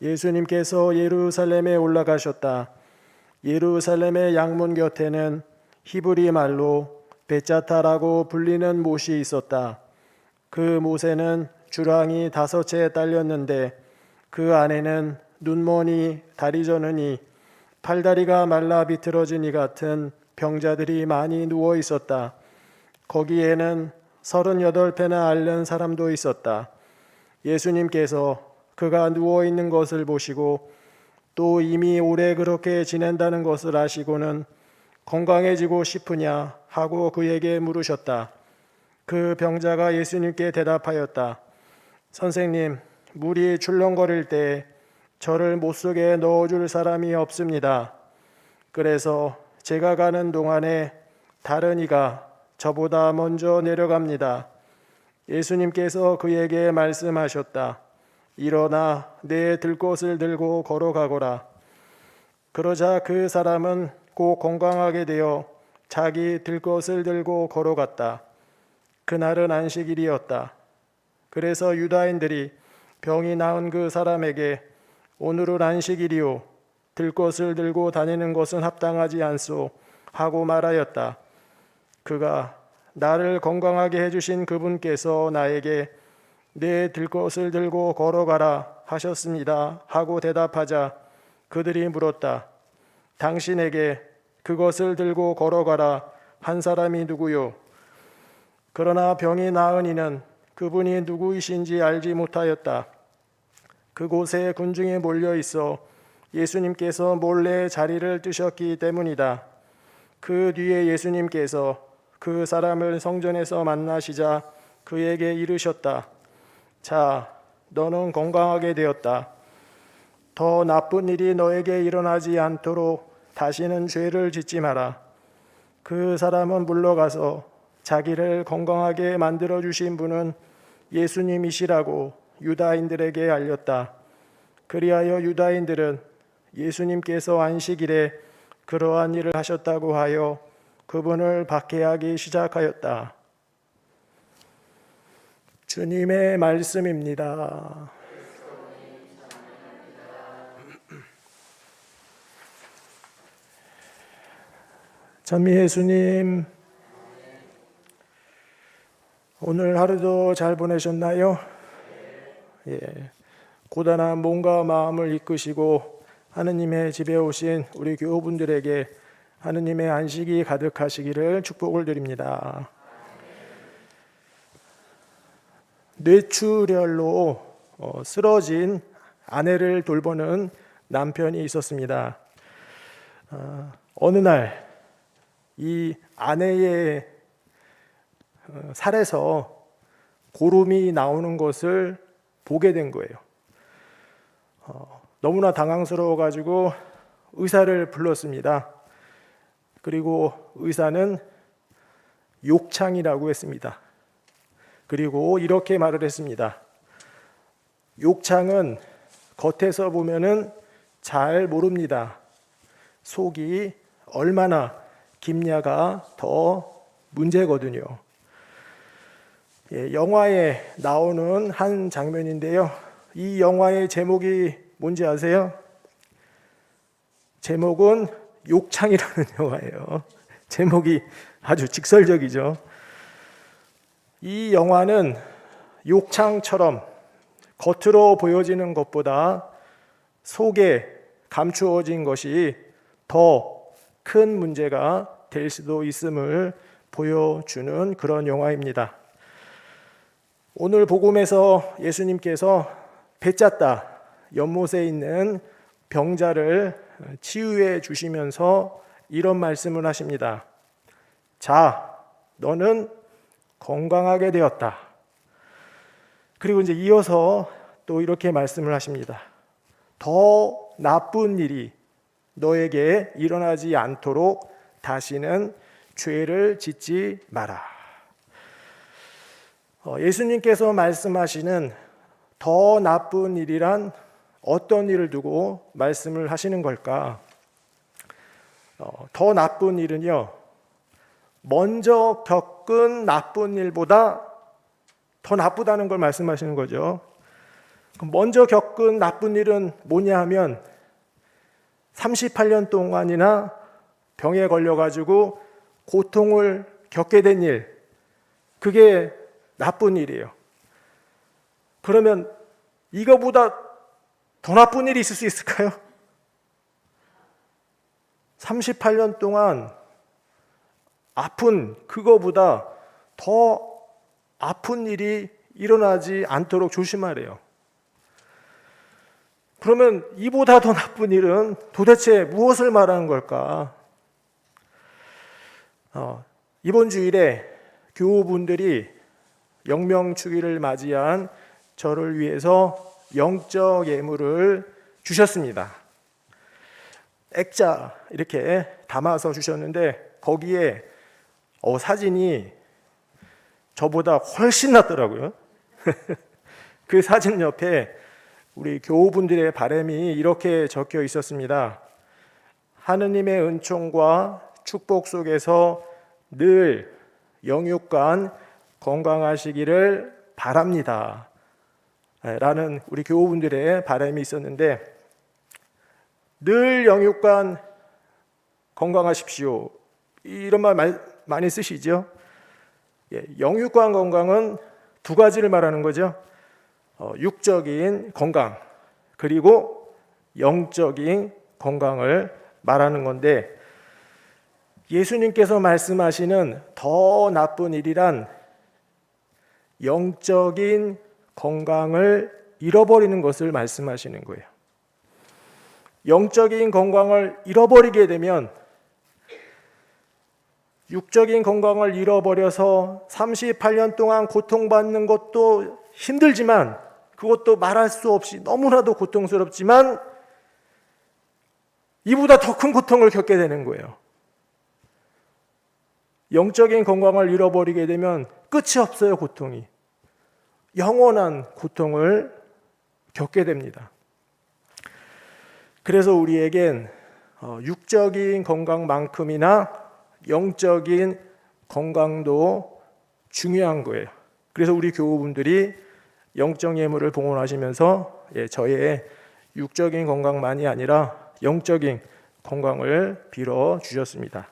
예수님께서 예루살렘에 올라가셨다. 예루살렘의 양문 곁에는 히브리 말로 벳자타라고 불리는 못이 있었다. 그 못에는 주랑이 5채 딸렸는데 그 안에는 눈머니 다리 저느니 팔다리가 말라 비틀어진 이 같은 병자들이 많이 누워 있었다. 거기에는 38배나 앓는 사람도 있었다. 예수님께서 그가 누워 있는 것을 보시고 또 이미 오래 그렇게 지낸다는 것을 아시고는 건강해지고 싶으냐 하고 그에게 물으셨다. 그 병자가 예수님께 대답하였다. 선생님, 물이 출렁거릴 때 저를 못속에 넣어줄 사람이 없습니다. 그래서 제가 가는 동안에 다른 이가 저보다 먼저 내려갑니다. 예수님께서 그에게 말씀하셨다. 일어나 내 들것을 들고 걸어가거라. 그러자 그 사람은 곧 건강하게 되어 자기 들것을 들고 걸어갔다. 그날은 안식일이었다. 그래서 유다인들이 병이 나은 그 사람에게 오늘은 안식일이요 들것을 들고 다니는 것은 합당하지 않소 하고 말하였다. 그가 나를 건강하게 해주신 그분께서 나에게 내 들것을 들고 걸어가라 하셨습니다 하고 대답하자 그들이 물었다. 당신에게 그것을 들고 걸어가라 한 사람이 누구요? 그러나 병이 나은 이는 그분이 누구이신지 알지 못하였다. 그곳에 군중이 몰려 있어 예수님께서 몰래 자리를 뜨셨기 때문이다. 그 뒤에 예수님께서 그 사람을 성전에서 만나시자 그에게 이르셨다. 자, 너는 건강하게 되었다. 더 나쁜 일이 너에게 일어나지 않도록 다시는 죄를 짓지 마라. 그 사람은 물러가서 자기를 건강하게 만들어주신 분은 예수님이시라고 유다인들에게 알렸다. 그리하여 유다인들은 예수님께서 안식일에 그러한 일을 하셨다고 하여 그분을 박해하기 시작하였다. 주님의 말씀입니다. 전미 예수님, 오늘 하루도 잘 보내셨나요? 예, 고단한 몸과 마음을 이끄시고 하느님의 집에 오신 우리 교우분들에게 하느님의 안식이 가득하시기를 축복을 드립니다. 뇌출혈로 쓰러진 아내를 돌보는 남편이 있었습니다. 어느 날 이 아내의 살에서 고름이 나오는 것을 보게 된 거예요. 너무나 당황스러워가지고 의사를 불렀습니다. 그리고 의사는 욕창이라고 했습니다. 그리고 이렇게 말을 했습니다. 욕창은 겉에서 보면은 잘 모릅니다. 속이 얼마나 깊냐가 더 문제거든요. 예, 영화에 나오는 한 장면인데요. 이 영화의 제목이 뭔지 아세요? 제목은 욕창이라는 영화예요. 제목이 아주 직설적이죠. 이 영화는 욕창처럼 겉으로 보여지는 것보다 속에 감추어진 것이 더 큰 문제가 될 수도 있음을 보여주는 그런 영화입니다. 오늘 복음에서 예수님께서 벳자다 연못에 있는 병자를 치유해 주시면서 이런 말씀을 하십니다. 자, 너는 건강하게 되었다. 그리고 이제 이어서 또 이렇게 말씀을 하십니다. 더 나쁜 일이 너에게 일어나지 않도록 다시는 죄를 짓지 마라. 예수님께서 말씀하시는 더 나쁜 일이란 어떤 일을 두고 말씀을 하시는 걸까? 더 나쁜 일은요, 먼저 겪은 나쁜 일보다 더 나쁘다는 걸 말씀하시는 거죠. 먼저 겪은 나쁜 일은 뭐냐 하면 38년 동안이나 병에 걸려가지고 고통을 겪게 된 일, 그게 나쁜 일이에요. 그러면 이거보다 더 나쁜 일이 있을 수 있을까요? 38년 동안 아픈 그거보다 더 아픈 일이 일어나지 않도록 조심하래요. 그러면 이보다 더 나쁜 일은 도대체 무엇을 말하는 걸까? 이번 주일에 교우분들이 영명주기를 맞이한 저를 위해서 영적 예물을 주셨습니다. 액자 이렇게 담아서 주셨는데 거기에 사진이 저보다 훨씬 낫더라고요. 그 사진 옆에 우리 교우분들의 바람이 이렇게 적혀 있었습니다. 하느님의 은총과 축복 속에서 늘 영육간 건강하시기를 바랍니다. 라는 우리 교우분들의 바람이 있었는데, 늘 영육간 건강하십시오, 이런 말 많이 쓰시죠? 영육간 건강은 두 가지를 말하는 거죠. 육적인 건강, 그리고 영적인 건강을 말하는 건데, 예수님께서 말씀하시는 더 나쁜 일이란 영적인 건강을 잃어버리는 것을 말씀하시는 거예요. 영적인 건강을 잃어버리게 되면, 육적인 건강을 잃어버려서 38년 동안 고통받는 것도 힘들지만, 그것도 말할 수 없이 너무나도 고통스럽지만 이보다 더 큰 고통을 겪게 되는 거예요. 영적인 건강을 잃어버리게 되면 끝이 없어요. 고통이 영원한 고통을 겪게 됩니다. 그래서 우리에겐 육적인 건강만큼이나 영적인 건강도 중요한 거예요. 그래서 우리 교우분들이 영적 예물을 봉헌하시면서 저의 육적인 건강만이 아니라 영적인 건강을 빌어 주셨습니다.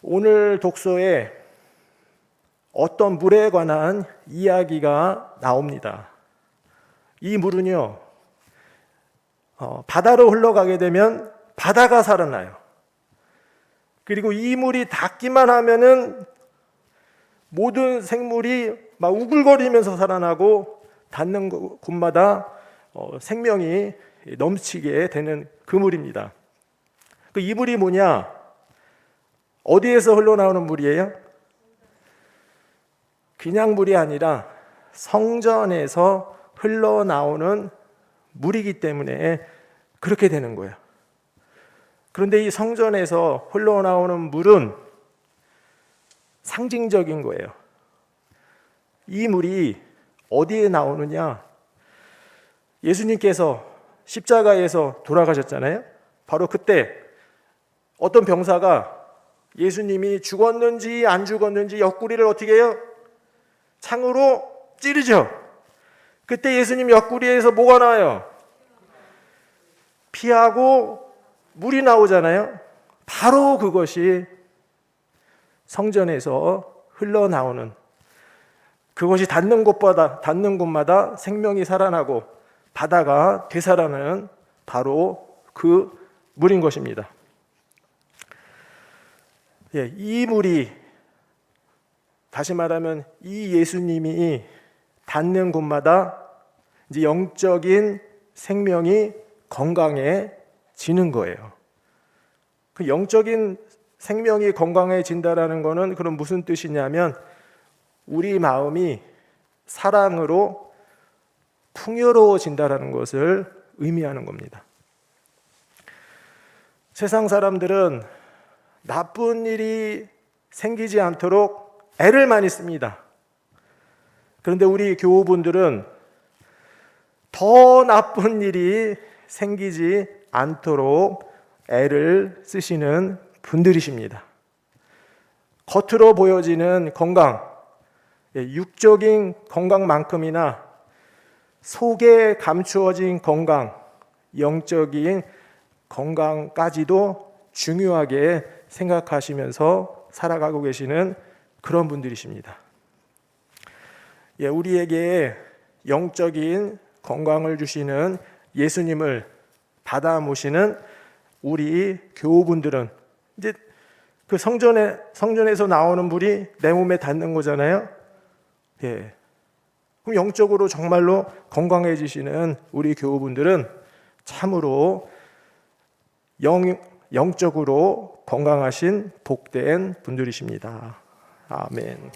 오늘 독서에 어떤 물에 관한 이야기가 나옵니다. 이 물은요, 바다로 흘러가게 되면 바다가 살아나요. 그리고 이 물이 닿기만 하면은 모든 생물이 막 우글거리면서 살아나고, 닿는 곳마다 생명이 넘치게 되는 그 물입니다. 이 물이 뭐냐? 어디에서 흘러나오는 물이에요? 그냥 물이 아니라 성전에서 흘러나오는 물이기 때문에 그렇게 되는 거예요. 그런데 이 성전에서 흘러나오는 물은 상징적인 거예요. 이 물이 어디에 나오느냐? 예수님께서 십자가에서 돌아가셨잖아요. 바로 그때 어떤 병사가 예수님이 죽었는지 안 죽었는지 옆구리를 어떻게 해요? 창으로 찌르죠. 그때 예수님 옆구리에서 뭐가 나와요? 피하고 물이 나오잖아요. 바로 그것이 성전에서 흘러나오는, 그것이 닿는 곳마다 생명이 살아나고 바다가 되살아나는 바로 그 물인 것입니다. 이 물이, 다시 말하면 이 예수님이 닿는 곳마다 이제 영적인 생명이 건강해지는 거예요. 그 영적인 생명이 건강해진다라는 것은 그럼 무슨 뜻이냐면, 우리 마음이 사랑으로 풍요로워진다라는 것을 의미하는 겁니다. 세상 사람들은 나쁜 일이 생기지 않도록 애를 많이 씁니다. 그런데 우리 교우분들은 더 나쁜 일이 생기지 않도록 애를 쓰시는 분들이십니다. 겉으로 보여지는 건강, 육적인 건강만큼이나 속에 감추어진 건강, 영적인 건강까지도 중요하게 생각하시면서 살아가고 계시는 그런 분들이십니다. 예, 우리에게 영적인 건강을 주시는 예수님을 받아 모시는 우리 교우분들은 이제 그 성전에서 나오는 불이 내 몸에 닿는 거잖아요. 예. 그럼 영적으로 정말로 건강해지시는 우리 교우분들은 참으로 영적으로 건강하신 복된 분들이십니다. 아멘.